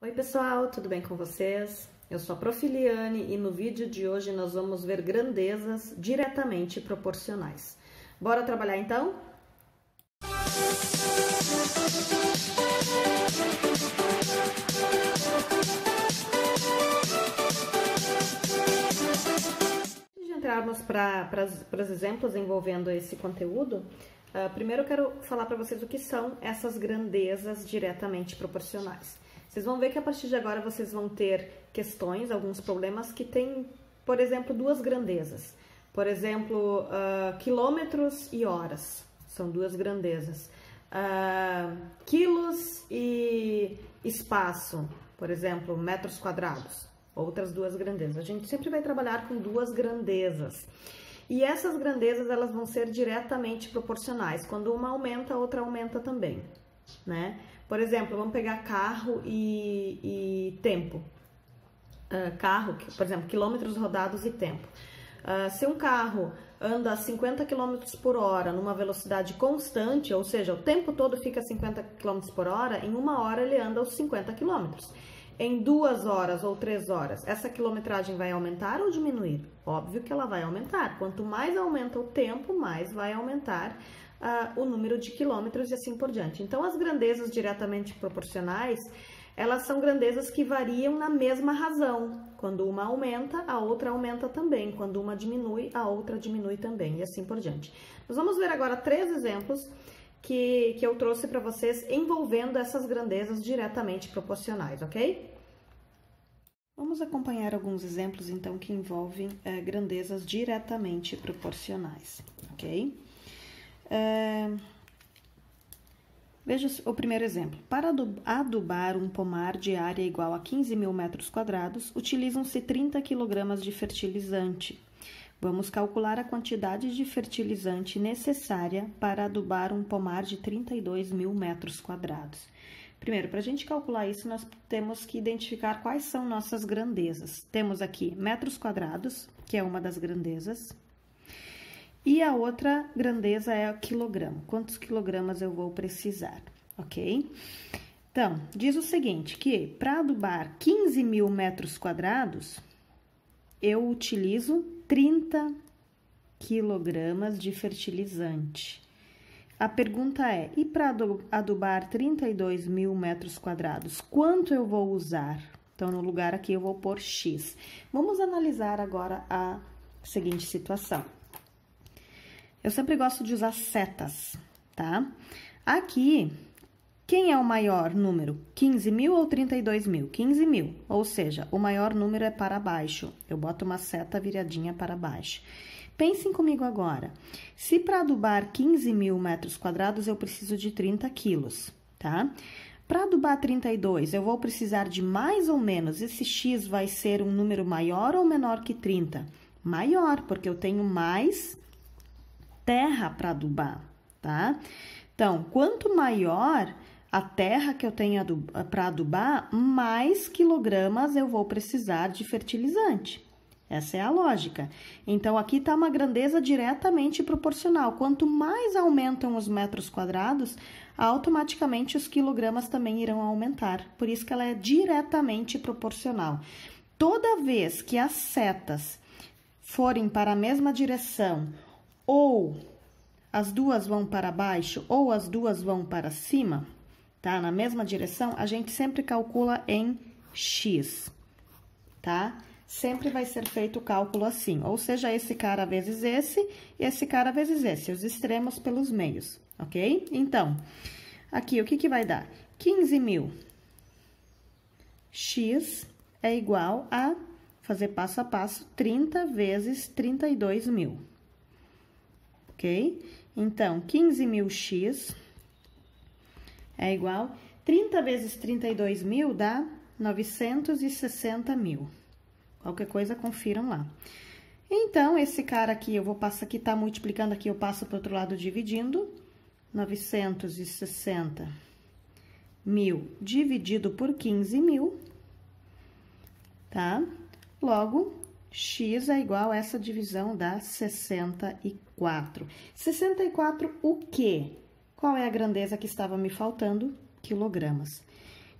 Oi pessoal, tudo bem com vocês? Eu sou a Prof. Liane e no vídeo de hoje nós vamos ver grandezas diretamente proporcionais. Bora trabalhar então? Antes de entrarmos para os exemplos envolvendo esse conteúdo, primeiro eu quero falar para vocês o que são essas grandezas diretamente proporcionais. Vocês vão ver que a partir de agora vocês vão ter questões, alguns problemas que têm, por exemplo, duas grandezas. Por exemplo, quilômetros e horas, são duas grandezas. Quilos e espaço, por exemplo, metros quadrados, outras duas grandezas. A gente sempre vai trabalhar com duas grandezas. E essas grandezas, elas vão ser diretamente proporcionais. Quando uma aumenta, a outra aumenta também, né? Por exemplo, vamos pegar carro e tempo. Carro, por exemplo, quilômetros rodados e tempo. Se um carro anda a 50 km por hora numa velocidade constante, ou seja, o tempo todo fica a 50 km por hora, em uma hora ele anda aos 50 km. Em 2 horas ou 3 horas, essa quilometragem vai aumentar ou diminuir? Óbvio que ela vai aumentar. Quanto mais aumenta o tempo, mais vai aumentar o número de quilômetros e assim por diante. Então, as grandezas diretamente proporcionais, elas são grandezas que variam na mesma razão. Quando uma aumenta, a outra aumenta também. Quando uma diminui, a outra diminui também e assim por diante. Nós vamos ver agora 3 exemplos que eu trouxe para vocês envolvendo essas grandezas diretamente proporcionais, ok? Vamos acompanhar alguns exemplos, então, que envolvem grandezas diretamente proporcionais, ok? Veja o primeiro exemplo. Para adubar um pomar de área igual a 15.000 metros quadrados, utilizam-se 30 kg de fertilizante. Vamos calcular a quantidade de fertilizante necessária para adubar um pomar de 32.000 metros quadrados. Primeiro, para a gente calcular isso, nós temos que identificar quais são nossas grandezas. Temos aqui metros quadrados, que é uma das grandezas, e a outra grandeza é o quilograma. Quantos quilogramas eu vou precisar, ok? Então, diz o seguinte, que para adubar 15.000 metros quadrados, eu utilizo 30 quilogramas de fertilizante. A pergunta é, e para adubar 32.000 metros quadrados, quanto eu vou usar? Então, no lugar aqui eu vou pôr X. Vamos analisar agora a seguinte situação. Eu sempre gosto de usar setas, tá? Aqui, quem é o maior número? 15.000 ou 32.000? 15.000, ou seja, o maior número é para baixo. Eu boto uma seta viradinha para baixo. Pensem comigo agora. Se para adubar 15.000 metros quadrados, eu preciso de 30 quilos, tá? Para adubar 32, eu vou precisar de mais ou menos, esse X vai ser um número maior ou menor que 30? Maior, porque eu tenho mais terra para adubar, tá? Então, quanto maior a terra que eu tenho para adubar, mais quilogramas eu vou precisar de fertilizante. Essa é a lógica. Então, aqui está uma grandeza diretamente proporcional. Quanto mais aumentam os metros quadrados, automaticamente os quilogramas também irão aumentar. Por isso que ela é diretamente proporcional. Toda vez que as setas forem para a mesma direção, ou as duas vão para baixo, ou as duas vão para cima, tá? Na mesma direção, a gente sempre calcula em X, tá? Sempre vai ser feito o cálculo assim, ou seja, esse cara vezes esse, e esse cara vezes esse, os extremos pelos meios, ok? Então, aqui, o que vai dar? 15.000 X é igual a, fazer passo a passo, 30 vezes 32.000. Ok? Então, 15.000 X é igual, 30 vezes 32.000 dá 960.000. Qualquer coisa, confiram lá. Então, esse cara aqui, eu vou passar aqui, tá multiplicando aqui, eu passo para o outro lado dividindo. 960.000 dividido por 15.000, tá? Logo, X é igual a essa divisão dá 64. 64 o quê? Qual é a grandeza que estava me faltando? Quilogramas.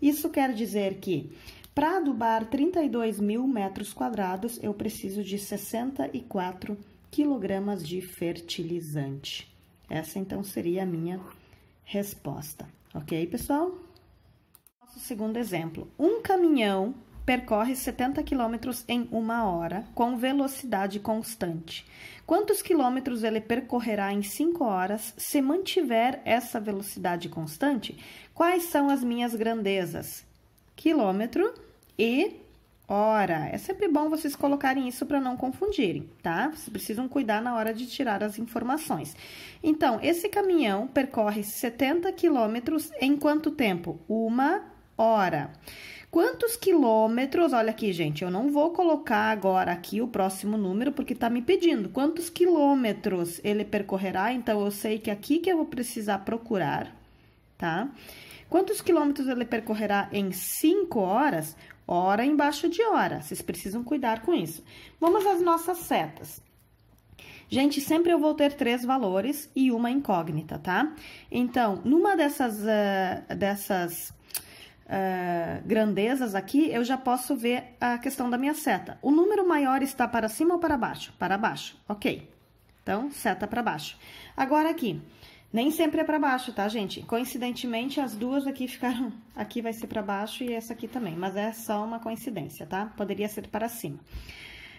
Isso quer dizer que, para adubar 32 mil metros quadrados, eu preciso de 64 quilogramas de fertilizante. Essa, então, seria a minha resposta. Ok, pessoal? Nosso segundo exemplo. Um caminhão percorre 70 quilômetros em 1 hora, com velocidade constante. Quantos quilômetros ele percorrerá em 5 horas se mantiver essa velocidade constante? Quais são as minhas grandezas? Quilômetro e hora. É sempre bom vocês colocarem isso para não confundirem, tá? Vocês precisam cuidar na hora de tirar as informações. Então, esse caminhão percorre 70 quilômetros em quanto tempo? 1 hora. Quantos quilômetros? Olha aqui, gente, eu não vou colocar agora aqui o próximo número, porque tá me pedindo. Quantos quilômetros ele percorrerá? Então, eu sei que aqui que eu vou precisar procurar, tá? Quantos quilômetros ele percorrerá em 5 horas? Hora embaixo de hora. Vocês precisam cuidar com isso. Vamos às nossas setas. Gente, sempre eu vou ter 3 valores e uma incógnita, tá? Então, numa dessas grandezas aqui, eu já posso ver a questão da minha seta. O número maior está para cima ou para baixo? Para baixo, ok. Então, seta para baixo. Agora aqui, nem sempre é para baixo, tá, gente? Coincidentemente, as duas aqui ficaram... Aqui vai ser para baixo e essa aqui também, mas é só uma coincidência, tá? Poderia ser para cima.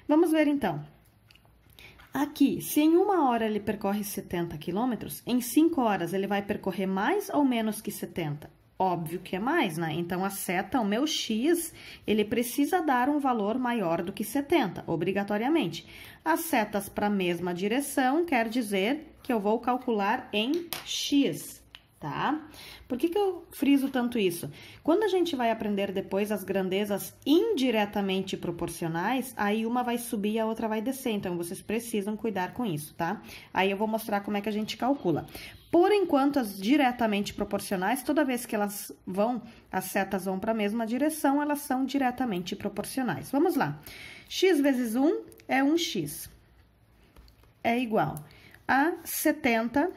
Vamos ver, então. Aqui, se em 1 hora ele percorre 70 quilômetros, em 5 horas ele vai percorrer mais ou menos que 70? Óbvio que é mais, né? Então, a seta, o meu X, ele precisa dar um valor maior do que 70, obrigatoriamente. As setas para a mesma direção quer dizer que eu vou calcular em X, tá? Por que eu friso tanto isso? Quando a gente vai aprender depois as grandezas indiretamente proporcionais, aí uma vai subir e a outra vai descer, então vocês precisam cuidar com isso, tá? Aí eu vou mostrar como é que a gente calcula. Por enquanto, as diretamente proporcionais, toda vez que elas vão, as setas vão para a mesma direção, elas são diretamente proporcionais. Vamos lá. X vezes 1 é 1x. É igual a 70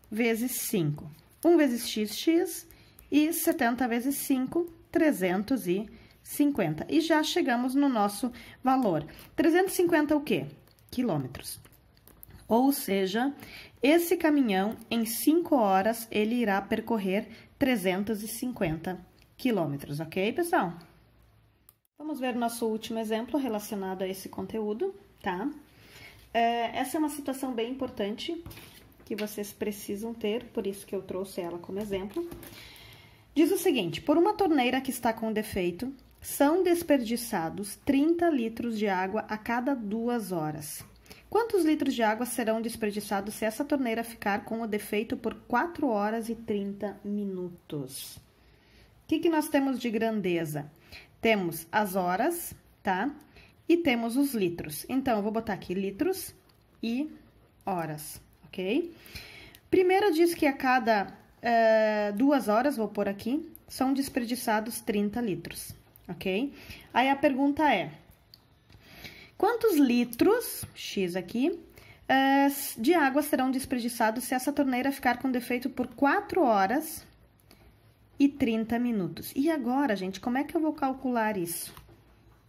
vezes 5. 1 vezes x, e 70 vezes 5, 350. E já chegamos no nosso valor. 350 o quê? Quilômetros. Ou seja, esse caminhão, em 5 horas, ele irá percorrer 350 quilômetros, ok, pessoal? Vamos ver nosso último exemplo relacionado a esse conteúdo, tá? Essa é uma situação bem importante que vocês precisam ter, por isso que eu trouxe ela como exemplo. Diz o seguinte: por uma torneira que está com defeito, são desperdiçados 30 litros de água a cada 2 horas. Quantos litros de água serão desperdiçados se essa torneira ficar com o defeito por 4 horas e 30 minutos? O que nós temos de grandeza? Temos as horas, tá? E temos os litros. Então, eu vou botar aqui litros e horas, ok? Primeiro diz que a cada 2 horas, vou pôr aqui, são desperdiçados 30 litros, ok? Aí a pergunta é: quantos litros, X aqui, de água serão desperdiçados se essa torneira ficar com defeito por 4 horas e 30 minutos? E agora, gente, como é que eu vou calcular isso?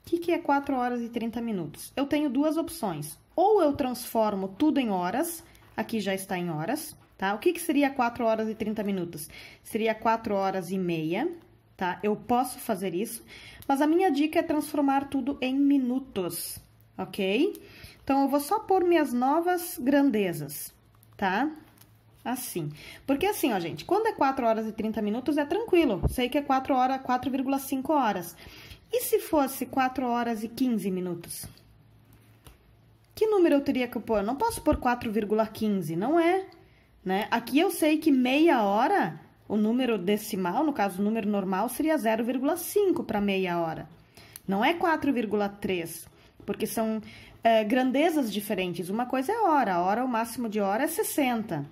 O que é 4 horas e 30 minutos? Eu tenho 2 opções. Ou eu transformo tudo em horas, aqui já está em horas, tá? O que seria 4 horas e 30 minutos? Seria 4 horas e meia, tá? Eu posso fazer isso, mas a minha dica é transformar tudo em minutos, ok? Então, eu vou só pôr minhas novas grandezas, tá? Assim. Porque assim, ó, gente, quando é 4 horas e 30 minutos, é tranquilo. Sei que é 4,5 horas. E se fosse 4 horas e 15 minutos? Que número eu teria que pôr? Não posso pôr 4,15, não é, né? Aqui eu sei que meia hora, o número decimal, no caso o número normal, seria 0,5 para meia hora. Não é 4,3, porque são grandezas diferentes. Uma coisa é hora, o máximo de hora é 60.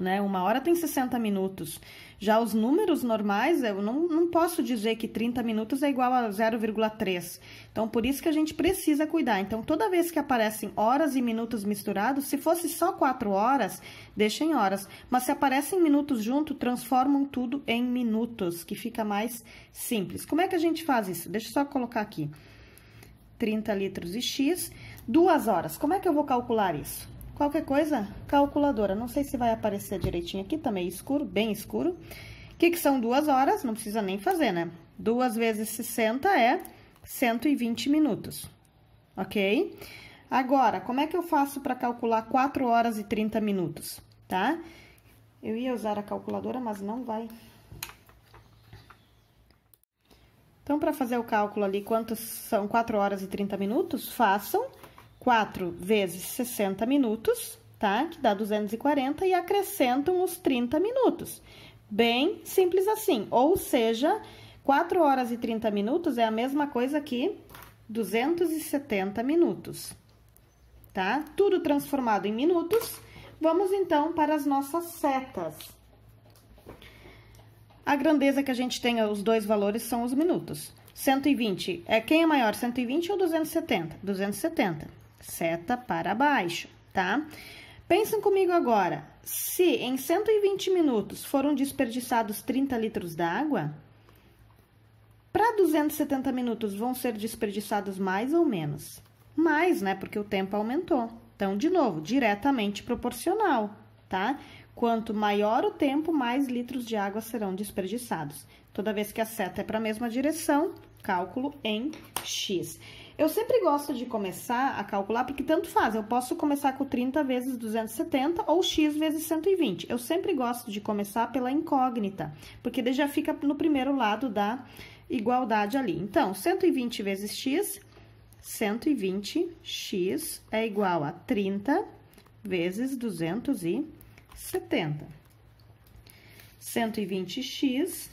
né? 1 hora tem 60 minutos. Já os números normais, eu não posso dizer que 30 minutos é igual a 0,3. Então, por isso que a gente precisa cuidar. Então, toda vez que aparecem horas e minutos misturados, se fosse só 4 horas, deixa em horas. Mas se aparecem minutos junto, transformam tudo em minutos, que fica mais simples. Como é que a gente faz isso? Deixa eu só colocar aqui. 30 litros e X, 2 horas. Como é que eu vou calcular isso? Qualquer coisa, calculadora. Não sei se vai aparecer direitinho aqui, tá meio escuro, bem escuro. O que são 2 horas? Não precisa nem fazer, né? 2 vezes 60 é 120 minutos, ok? Agora, como é que eu faço para calcular 4 horas e 30 minutos, tá? Eu ia usar a calculadora, mas não vai. Então, para fazer o cálculo ali, quantos são 4 horas e 30 minutos, façam 4 vezes 60 minutos, tá? Que dá 240 e acrescentam os 30 minutos. Bem simples assim. Ou seja, 4 horas e 30 minutos é a mesma coisa que 270 minutos, tá? Tudo transformado em minutos. Vamos, então, para as nossas setas. A grandeza que a gente tem, os dois valores, são os minutos. 120, quem é maior, 120 ou 270? 270. Seta para baixo, tá? Pensem comigo agora, se em 120 minutos foram desperdiçados 30 litros d'água, para 270 minutos vão ser desperdiçados mais ou menos? Mais, né? Porque o tempo aumentou. Então, de novo, diretamente proporcional, tá? Quanto maior o tempo, mais litros de água serão desperdiçados. Toda vez que a seta é para a mesma direção, cálculo em X. Eu sempre gosto de começar a calcular, porque tanto faz, eu posso começar com 30 vezes 270 ou X vezes 120. Eu sempre gosto de começar pela incógnita, porque daí já fica no primeiro lado da igualdade ali. Então, 120 vezes X, 120x é igual a 30 vezes 270. 120x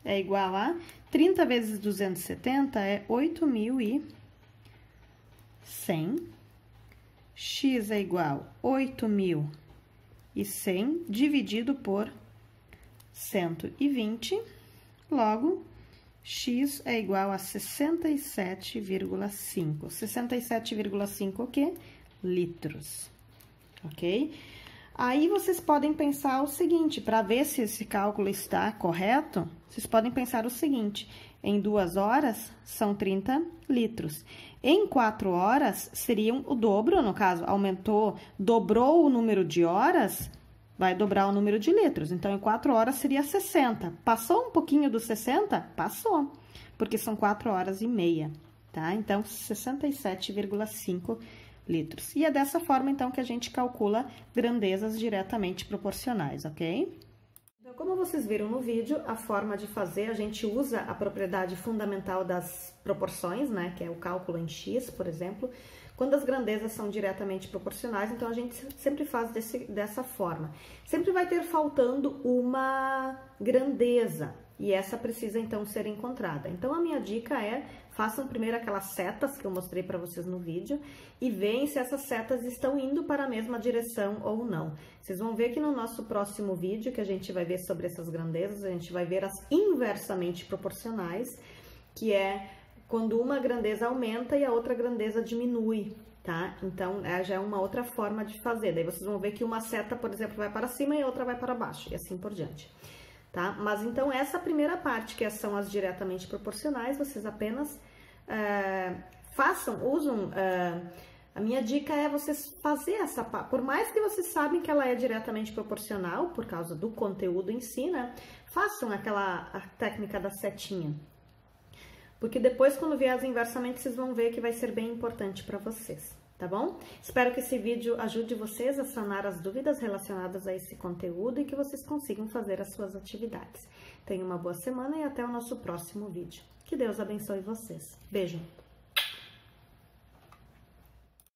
é igual a 30 vezes 270 é 8.100. X é igual a 8.100 dividido por 120. Logo, X é igual a 67,5. 67,5 o quê? Litros. Ok? Aí, vocês podem pensar o seguinte, para ver se esse cálculo está correto, vocês podem pensar o seguinte, em 2 horas são 30 litros. Em 4 horas, seriam o dobro, no caso, dobrou o número de horas, vai dobrar o número de litros. Então, em 4 horas seria 60. Passou um pouquinho dos 60? Passou, porque são 4 horas e meia, tá? Então, 67,5 litros. E é dessa forma, então, que a gente calcula grandezas diretamente proporcionais, ok? Então, como vocês viram no vídeo, a forma de fazer, a gente usa a propriedade fundamental das proporções, né? Que é o cálculo em X, por exemplo. Quando as grandezas são diretamente proporcionais, então a gente sempre faz dessa forma. Sempre vai ter faltando uma grandeza, e essa precisa então ser encontrada. Então a minha dica é, façam primeiro aquelas setas que eu mostrei para vocês no vídeo e veem se essas setas estão indo para a mesma direção ou não. Vocês vão ver que no nosso próximo vídeo, que a gente vai ver sobre essas grandezas, a gente vai ver as inversamente proporcionais, que é quando uma grandeza aumenta e a outra grandeza diminui, tá? Então, já é uma outra forma de fazer. Daí vocês vão ver que uma seta, por exemplo, vai para cima e a outra vai para baixo, e assim por diante, tá? Mas, então, essa primeira parte, que são as diretamente proporcionais, vocês apenas usam... A minha dica é vocês fazer essa parte, por mais que vocês sabem que ela é diretamente proporcional, por causa do conteúdo em si, né? Façam a técnica da setinha. Porque depois, quando vier as inversamente, vocês vão ver que vai ser bem importante para vocês, tá bom? Espero que esse vídeo ajude vocês a sanar as dúvidas relacionadas a esse conteúdo e que vocês consigam fazer as suas atividades. Tenham uma boa semana e até o nosso próximo vídeo. Que Deus abençoe vocês. Beijo!